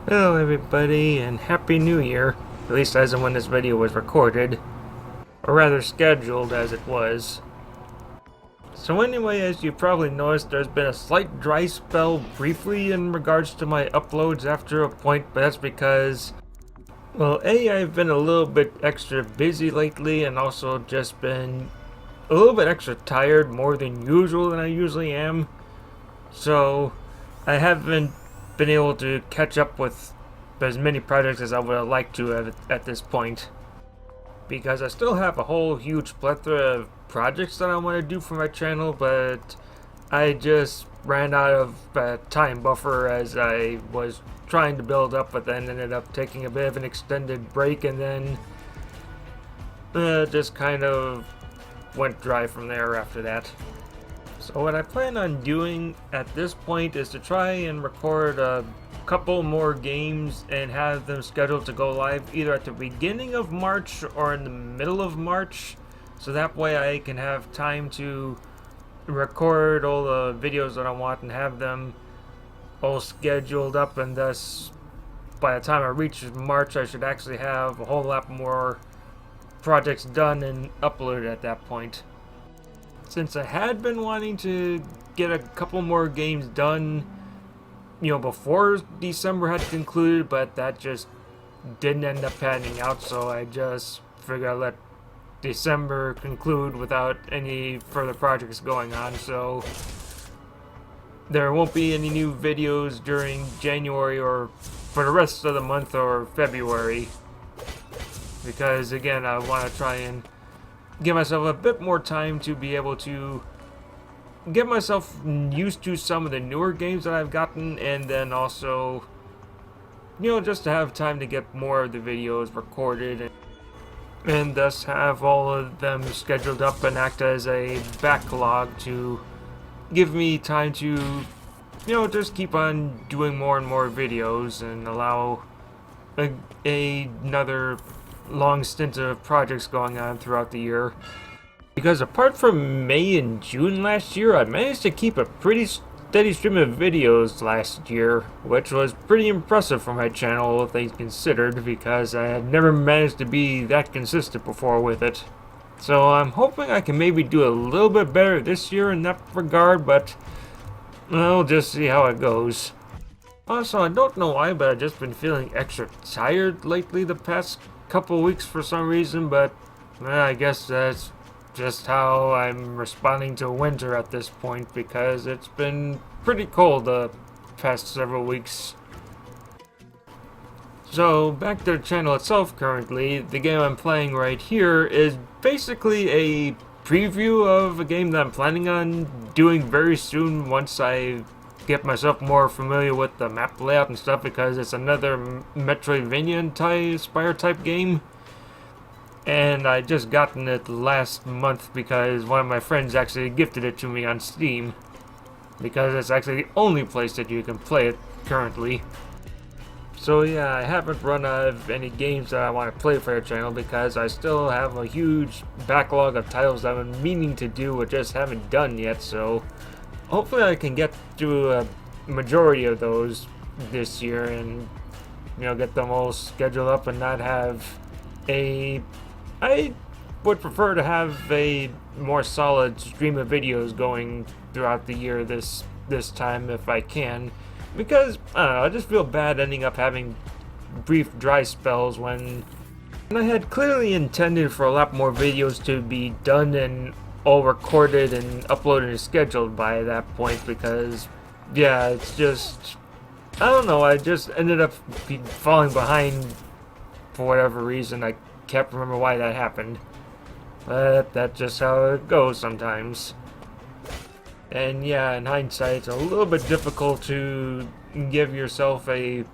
Hello everybody and Happy New Year, at least as of when this video was recorded, or rather scheduled as it was. So anyway, as you probably noticed, there's been a slight dry spell briefly in regards to my uploads after a point, but that's because, well, I've been a little bit extra busy lately and also just been a little bit extra tired more than usual than I usually am. So I haven't been able to catch up with as many projects as I would have liked to at this point, because I still have a whole huge plethora of projects that I want to do for my channel, but I just ran out of time buffer as I was trying to build up, but then ended up taking a bit of an extended break and then just kind of went dry from there after that. So what I plan on doing at this point is to try and record a couple more games and have them scheduled to go live either at the beginning of March or in the middle of March, so that way I can have time to record all the videos that I want and have them all scheduled up, and thus by the time I reach March I should actually have a whole lot more projects done and uploaded at that point. Since I had been wanting to get a couple more games done, before December had concluded, but that just didn't end up panning out, so I just figured I'd let December conclude without any further projects going on, so there won't be any new videos during January or for the rest of the month or February, because again, I want to try and give myself a bit more time to be able to get myself used to some of the newer games that I've gotten, and then also, just to have time to get more of the videos recorded and thus have all of them scheduled up and act as a backlog to give me time to, just keep on doing more and more videos and allow another long stint of projects going on throughout the year. Because apart from May and June last year, I managed to keep a pretty steady stream of videos last year, which was pretty impressive for my channel, all things considered, because I had never managed to be that consistent before with it. So I'm hoping I can maybe do a little bit better this year in that regard, but we'll just see how it goes. Also, I don't know why, but I've just been feeling extra tired lately the past couple weeks for some reason, but I guess that's just how I'm responding to winter at this point, because it's been pretty cold the past several weeks. So back to the channel itself currently, the game I'm playing right here is basically a preview of a game that I'm planning on doing very soon once I get myself more familiar with the map layout and stuff, because it's another Metroidvania Spire type game. And I just gotten it last month because one of my friends actually gifted it to me on Steam, because it's actually the only place that you can play it currently. So yeah, I haven't run out of any games that I want to play for the channel, because I still have a huge backlog of titles that I'm meaning to do but just haven't done yet, so hopefully I can get through a majority of those this year and get them all scheduled up and not have I would prefer to have a more solid stream of videos going throughout the year this time if I can, because I don't know, I just feel bad ending up having brief dry spells when I had clearly intended for a lot more videos to be done and all recorded and uploaded and scheduled by that point, because yeah, it's just, I don't know, I just ended up falling behind for whatever reason. I can't remember why that happened, but that's just how it goes sometimes. And yeah, in hindsight, it's a little bit difficult to give yourself a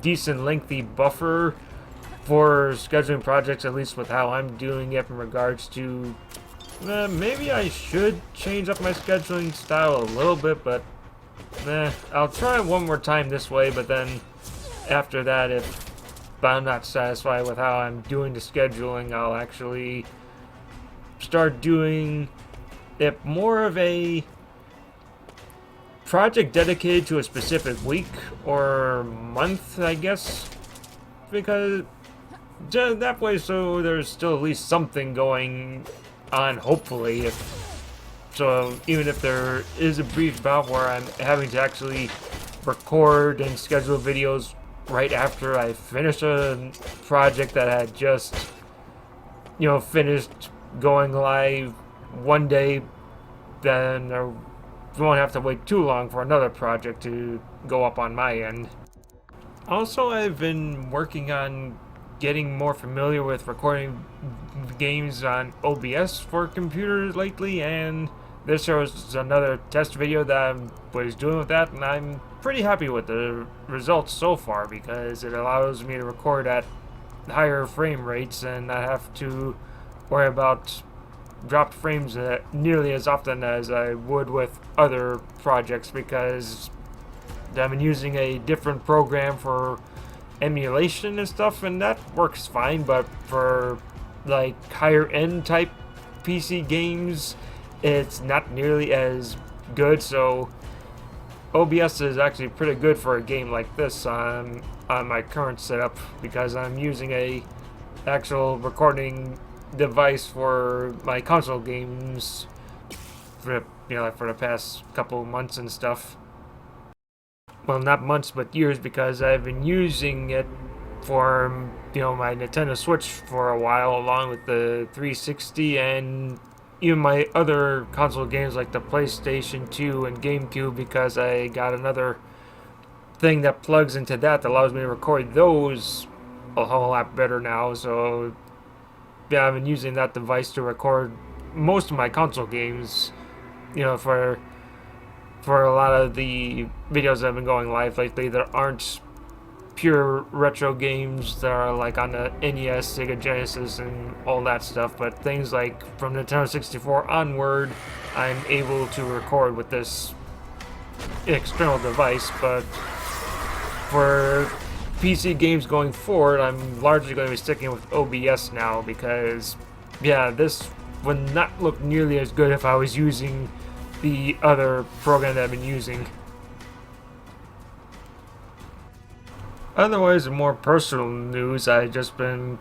decent lengthy buffer for scheduling projects, at least with how I'm doing it in regards to maybe I should change up my scheduling style a little bit, but I'll try one more time this way, but then after that, if I'm not satisfied with how I'm doing the scheduling, I'll actually start doing it more of a project dedicated to a specific week or month, I guess, because that way, so there's still at least something going on, hopefully. So even if there is a brief bout where I'm having to actually record and schedule videos right after I finish a project that had just, finished going live one day, then I won't have to wait too long for another project to go up on my end. Also, I've been working on getting more familiar with recording games on OBS for computers lately, and this shows another test video that I was doing with that, and I'm pretty happy with the results so far because it allows me to record at higher frame rates and not have to worry about dropped frames nearly as often as I would with other projects, because I've been using a different program for emulation and stuff, and that works fine, but for like higher end type PC games, it's not nearly as good. So OBS is actually pretty good for a game like this on my current setup, because I'm using a actual recording device for my console games for for the past couple months and stuff. Well, not months, but years, because I've been using it for, my Nintendo Switch for a while, along with the 360 and even my other console games like the PlayStation 2 and GameCube, because I got another thing that plugs into that allows me to record those a whole lot better now. So, yeah, I've been using that device to record most of my console games, for a lot of the videos that have been going live lately that aren't pure retro games that are like on the NES, Sega Genesis, and all that stuff, but things like from Nintendo 64 onward, I'm able to record with this external device. But for PC games going forward, I'm largely going to be sticking with OBS now, because, yeah, this would not look nearly as good if I was using the other program that I've been using. Otherwise, in more personal news, I've just been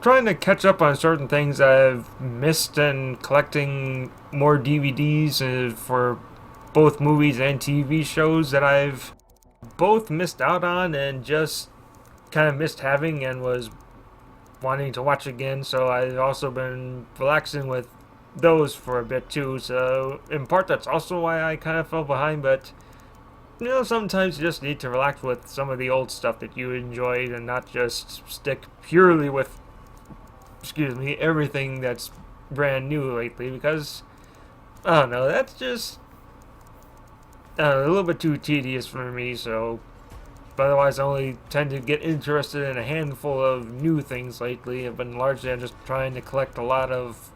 trying to catch up on certain things I've missed and collecting more DVDs for both movies and TV shows that I've both missed out on and just kind of missed having and was wanting to watch again. So I've also been relaxing with those for a bit too, so in part that's also why I kind of fell behind. But sometimes you just need to relax with some of the old stuff that you enjoyed and not just stick purely with everything that's brand new lately, because I don't know, that's just a little bit too tedious for me. So otherwise I only tend to get interested in a handful of new things lately. I've been largely just trying to collect a lot of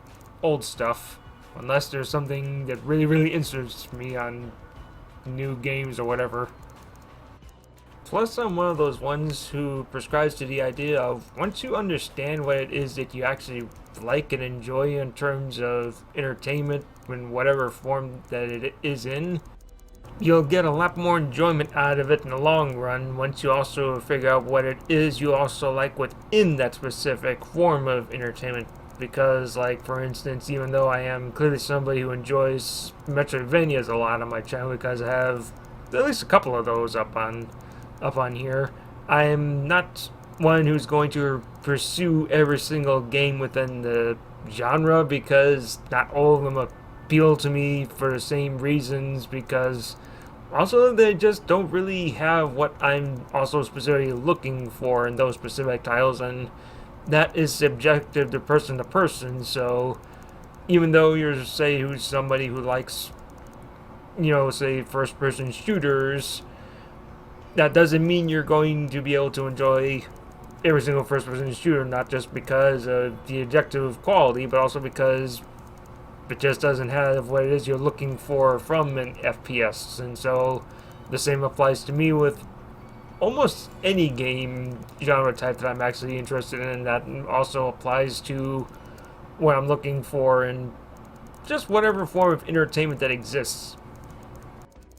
old stuff, unless there's something that really interests me on new games or whatever. Plus, I'm one of those ones who prescribes to the idea of once you understand what it is that you actually like and enjoy in terms of entertainment in whatever form that it is in, you'll get a lot more enjoyment out of it in the long run once you also figure out what it is you also like within that specific form of entertainment. Because, like, for instance, even though I am clearly somebody who enjoys Metroidvanias a lot on my channel, because I have at least a couple of those up on here, I am not one who's going to pursue every single game within the genre, because not all of them appeal to me for the same reasons, because also they just don't really have what I'm also specifically looking for in those specific titles, and that is subjective to person. So even though you're who's somebody who likes say first person shooters, that doesn't mean you're going to be able to enjoy every single first person shooter, not just because of the objective quality, but also because it just doesn't have what it is you're looking for from an FPS. And so the same applies to me with almost any game genre type that I'm actually interested in. That also applies to what I'm looking for in just whatever form of entertainment that exists.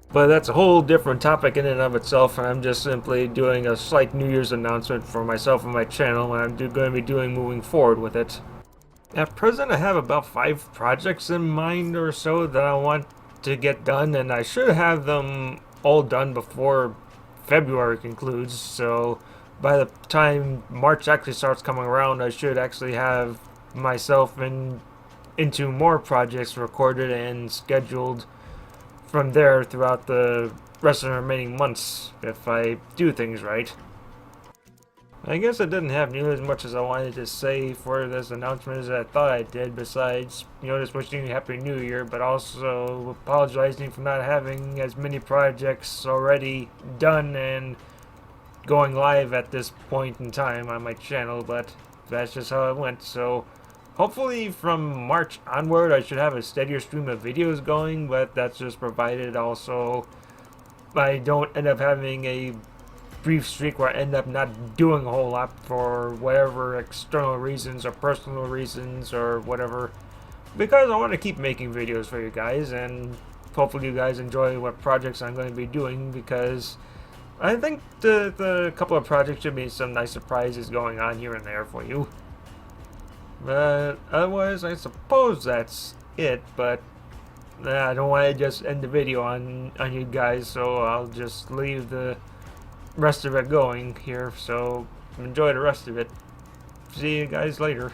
But that's a whole different topic in and of itself, and I'm just simply doing a slight New Year's announcement for myself and my channel, and I'm going to be doing moving forward with it. At present, I have about 5 projects in mind or so that I want to get done, and I should have them all done before February concludes, so by the time March actually starts coming around, I should actually have myself into more projects recorded and scheduled from there throughout the rest of the remaining months if I do things right. I guess I didn't have nearly as much as I wanted to say for this announcement as I thought I did, besides, just wishing you a Happy New Year, but also apologizing for not having as many projects already done and going live at this point in time on my channel, but that's just how it went. So hopefully from March onward I should have a steadier stream of videos going, but that's just provided also I don't end up having a brief streak where I end up not doing a whole lot for whatever external reasons or personal reasons or whatever, because I want to keep making videos for you guys, and hopefully you guys enjoy what projects I'm going to be doing, because I think the couple of projects should be some nice surprises going on here and there for you. But otherwise, I suppose that's it, but I don't want to just end the video on you guys, so I'll just leave the rest of it going here, so enjoy the rest of it. See you guys later.